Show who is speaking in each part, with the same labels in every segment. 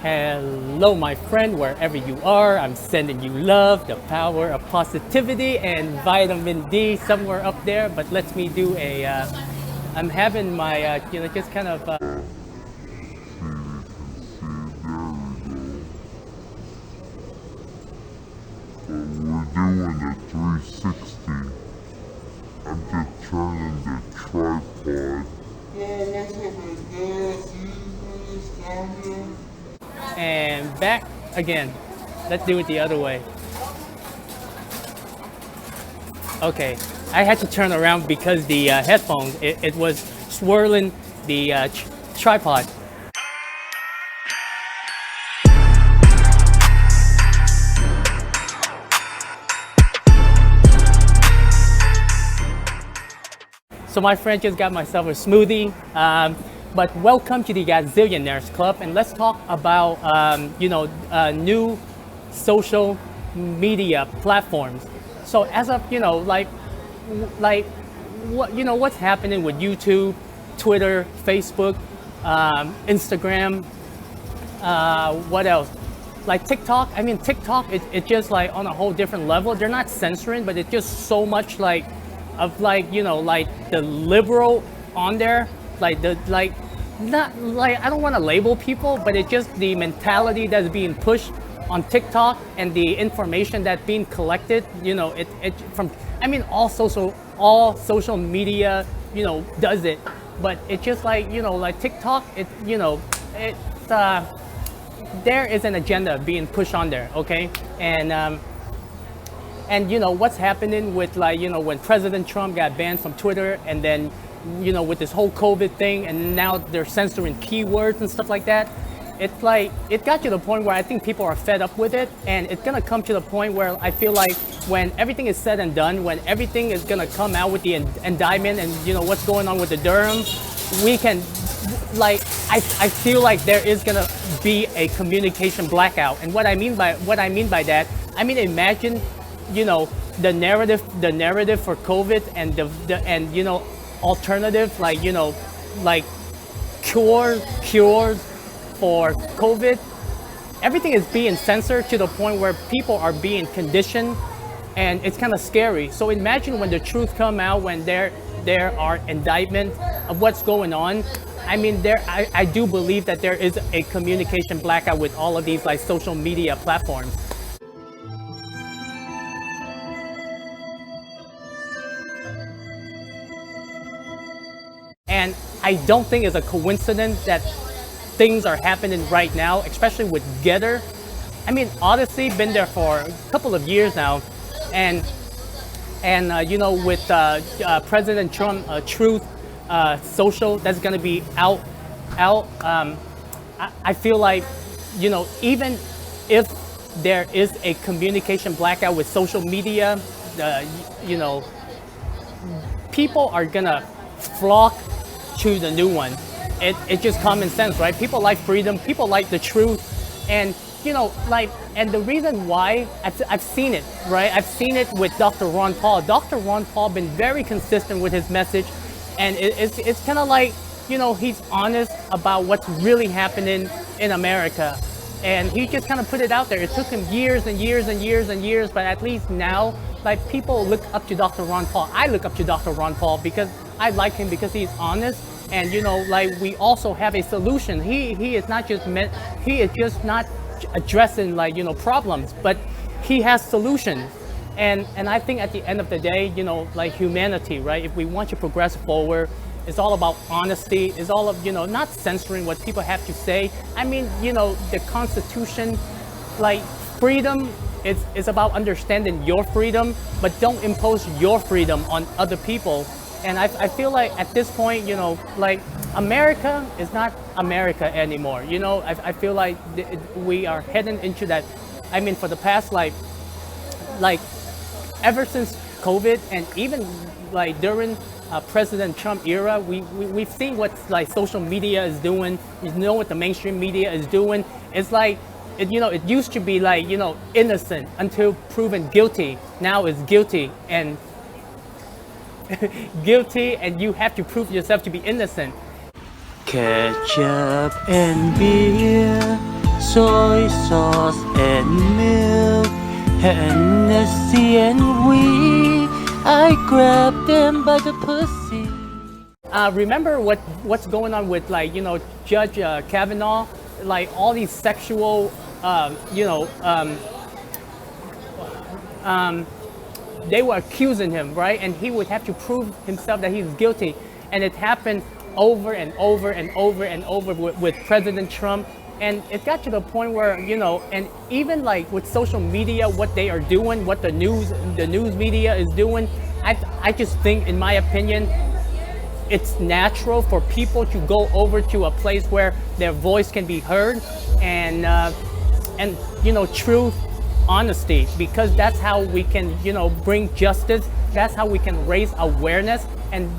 Speaker 1: Hello, my friend, wherever you are. I'm sending you love, the power of positivity, and vitamin D somewhere up there. But let me do a. I'm having my, just kind of.
Speaker 2: We're doing a 360. I'm just turning the tripod.
Speaker 1: And back again. Let's do it the other way. Okay, I had to turn around because the headphones, it was swirling the tripod. So my friend just got myself a smoothie. But welcome to the Gazillionaires Club, and let's talk about new social media platforms. So as of what's happening with YouTube, Twitter, Facebook, Instagram, what else? Like TikTok. I mean, TikTok, it's just like on a whole different level. They're not censoring, but it's just so much like the liberal on there, not like, I don't want to label people, but it's just the mentality that's being pushed on TikTok and the information that's being collected. It from, I mean, all social media, does it, but it's just like TikTok. There is an agenda being pushed on there, okay, and what's happening with when President Trump got banned from Twitter, and then with this whole COVID thing, and now they're censoring keywords and stuff like that. It's like, it got to the point where I think people are fed up with it, and it's gonna come to the point where I feel like when everything is said and done, when everything is gonna come out with the indictment and what's going on with the Durham, we can, I feel like there is gonna be a communication blackout. And what I mean by that, I mean, imagine the narrative for COVID and the alternative, like cures for COVID. Everything is being censored to the point where people are being conditioned, and it's kind of scary. So imagine when the truth come out, when there are indictments of what's going on. I mean, I do believe that there is a communication blackout with all of these like social media platforms. And I don't think it's a coincidence that things are happening right now, especially with Getter. I mean, Odyssey been there for a couple of years now, and with President Trump, Truth Social, that's going to be out. I feel like even if there is a communication blackout with social media, people are gonna flock to the new one. It's just common sense, right? People like freedom, people like the truth, and and the reason why I've seen it, right? I've seen it with Dr. Ron Paul. Dr. Ron Paul been very consistent with his message, and it's kind of like he's honest about what's really happening in America, and he just kind of put it out there. It took him years and years and years and years, but at least now, like, people look up to Dr. Ron Paul. I look up to Dr. Ron Paul because I like him because he's honest, and we also have a solution. He is not just not addressing problems, but he has solutions. And I think at the end of the day, like humanity, right? If we want to progress forward, it's all about honesty. It's all of not censoring what people have to say. I mean, the Constitution, like freedom, it's about understanding your freedom, but don't impose your freedom on other people. And I feel like at this point, like America is not America anymore. I feel like we are heading into that. I mean, for the past like ever since COVID, and even like during President Trump era, we've seen what like social media is doing. What the mainstream media is doing. It's like it used to be like innocent until proven guilty. Now it's guilty and guilty, and you have to prove yourself to be innocent.
Speaker 3: Ketchup and beer, soy sauce and milk, Hennessy and weed. I grabbed them by the pussy.
Speaker 1: Remember what's going on with, like, you know, Judge Kavanaugh, like all these sexual, they were accusing him, right? And he would have to prove himself that he's guilty. And it happened over and over and over and over with President Trump. And it got to the point where, you know, and even like with social media, what they are doing, what the news media is doing, I just think, in my opinion, it's natural for people to go over to a place where their voice can be heard, and you know, truth, honesty, because that's how we can, you know, bring justice. That's how we can raise awareness. And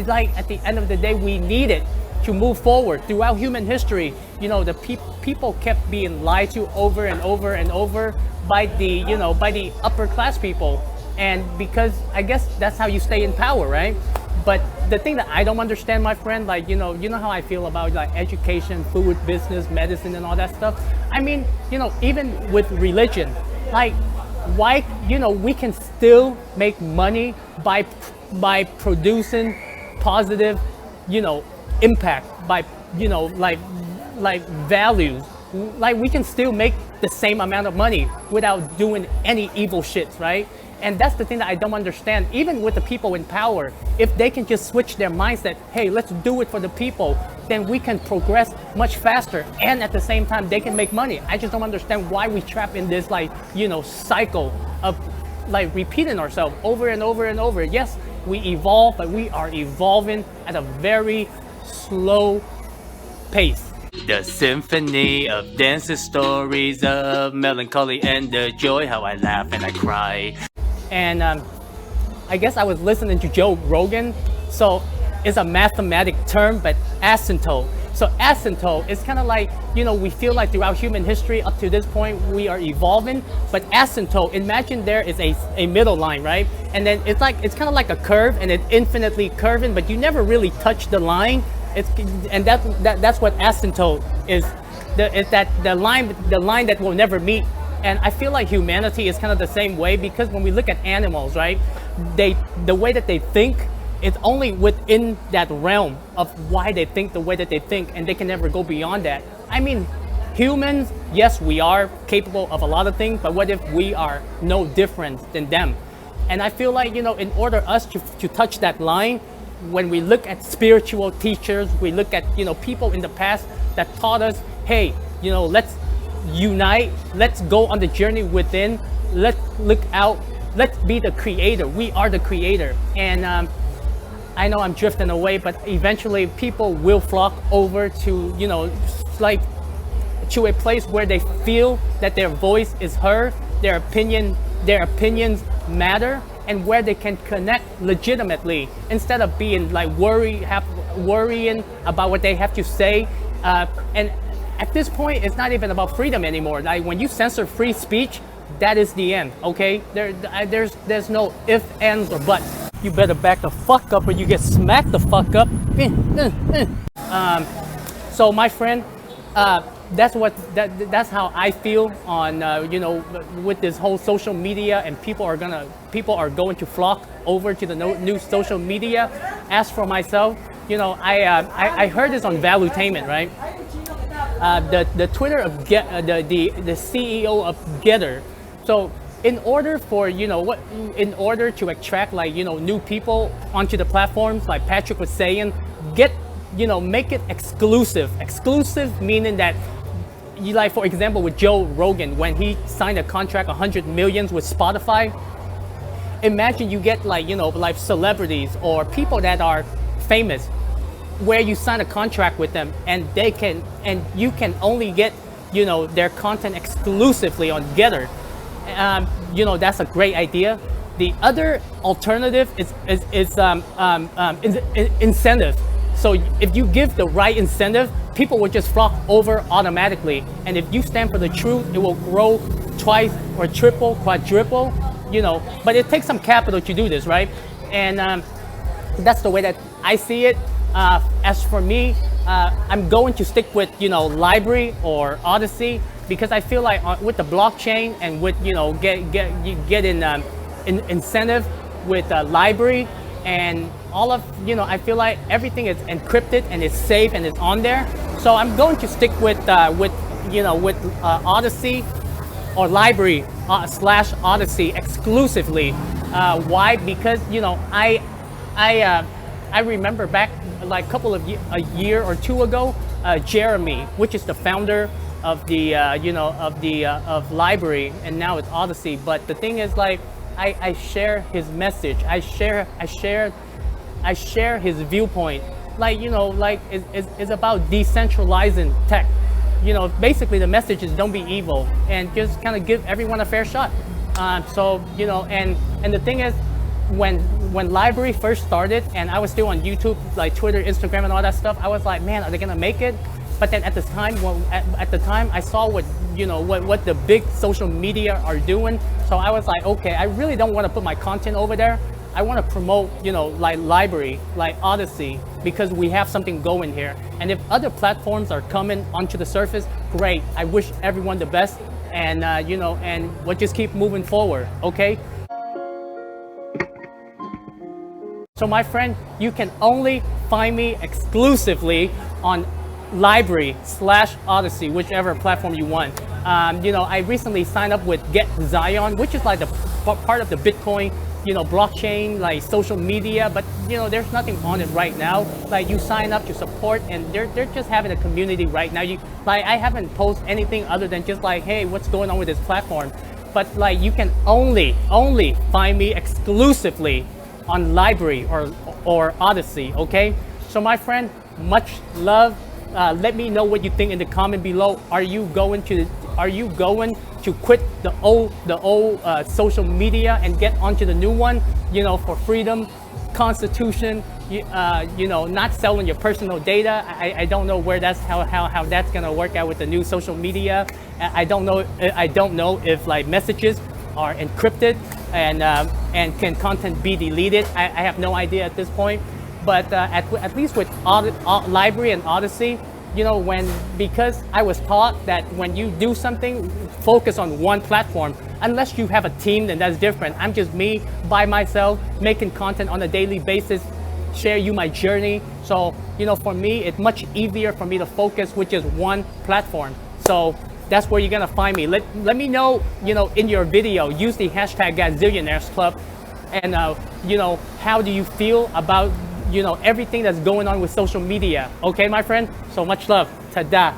Speaker 1: like at the end of the day, we need it to move forward. Throughout human history, you know, the people kept being lied to over and over and over by the, you know, by the upper class people. And because I guess that's how you stay in power, right? But the thing that I don't understand, my friend, like, you know how I feel about like education, food, business, medicine, and all that stuff. I mean, you know, even with religion, like, why, you know, we can still make money by producing positive, you know, impact, by, you know, like values. Like, we can still make the same amount of money without doing any evil shit, right? And that's the thing that I don't understand. Even with the people in power, if they can just switch their mindset, hey, let's do it for the people, then we can progress much faster. And at the same time, they can make money. I just don't understand why we trap in this, like, you know, cycle of like repeating ourselves over and over and over. Yes, we evolve, but we are evolving at a very slow pace.
Speaker 3: The symphony of dancing stories of melancholy and the joy, how I laugh and I cry.
Speaker 1: And I guess I was listening to Joe Rogan. So it's a mathematic term, but asymptote. So asymptote is kind of like, you know, we feel like throughout human history up to this point, we are evolving. But asymptote, imagine there is a middle line, right? And then it's kind of like a curve, and it's infinitely curving, but you never really touch the line. That's what asymptote is. The line that will never meet. And I feel like humanity is kind of the same way, because when we look at animals, right, the way that they think, it's only within that realm of why they think the way that they think, and they can never go beyond that. I mean, humans, yes, we are capable of a lot of things, but what if we are no different than them? And I feel like, you know, in order us to touch that line, when we look at spiritual teachers, we look at, you know, people in the past that taught us, hey, you know, let's unite, let's go on the journey within, let's look out, let's be the creator. We are the creator. And I know I'm drifting away, but eventually people will flock over to, you know, like to a place where they feel that their voice is heard, their opinions matter, and where they can connect legitimately instead of being like worrying about what they have to say. And at this point, it's not even about freedom anymore. Like, when you censor free speech, that is the end, okay? There's no ifs, ands, or buts. You better back the fuck up or you get smacked the fuck up. So my friend, that's how I feel on, you know, with this whole social media, and people are going to flock over to the new social media. As for myself, you know, I heard this on Valuetainment, right? The Twitter of the CEO of Getter. So in order for, you know, in order to attract, like, you know, new people onto the platforms, like Patrick was saying, make it exclusive. Exclusive meaning that, you, like, for example, with Joe Rogan, when he signed a contract 100 million with Spotify, imagine you get, like, you know, like celebrities or people that are famous, where you sign a contract with them, and you can only get, you know, their content exclusively on Getter. You know, that's a great idea. The other alternative is incentive. So if you give the right incentive, people will just flock over automatically. And if you stand for the truth, it will grow twice or triple, quadruple, you know. But it takes some capital to do this, right? And that's the way that I see it. As for me, I'm going to stick with, library or Odyssey, because I feel like with the blockchain and with, incentive with library and all of, I feel like everything is encrypted and it's safe and it's on there. So I'm going to stick with Odyssey or library slash Odyssey exclusively. Why? Because I remember back like a year or two ago, Jeremy, which is the founder of the of library, and now it's Odyssey. But the thing is, like, I share his message. I share his viewpoint. Like, it's about decentralizing tech. Basically the message is don't be evil and just kind of give everyone a fair shot. And the thing is, when library first started and I was still on YouTube, like Twitter, Instagram, and all that stuff, I was like, man, are they gonna make it? But then at the time, I saw what the big social media are doing. So I was like, okay, I really don't want to put my content over there. I want to promote, like library, like Odyssey, because we have something going here. And if other platforms are coming onto the surface, great. I wish everyone the best, and and we'll just keep moving forward, okay? So my friend, you can only find me exclusively on library slash Odyssey, whichever platform you want. I recently signed up with Get Zion, which is like the part of the Bitcoin, blockchain, like social media, but there's nothing on it right now. Like, you sign up to support, and they're just having a community right now. I haven't posted anything other than just like, hey, what's going on with this platform? But like, you can only find me exclusively on library or Odyssey, okay? So my friend, much love. Let me know what you think in the comment below. Are you going to quit the old social media and get onto the new one? For freedom, constitution. Not selling your personal data. I don't know where that's how that's gonna work out with the new social media. I don't know if like messages are encrypted and can content be deleted. I have no idea at this point. But at least with library and Odyssey, because I was taught that when you do something, focus on one platform. Unless you have a team, then that's different. I'm just me by myself making content on a daily basis, share you my journey. So, for me, it's much easier for me to focus with just one platform. So that's where you're gonna find me. Let me know, in your video, use the hashtag Gazillionaires Club, and how do you feel about everything that's going on with social media? Okay, my friend? So much love. Ta-da.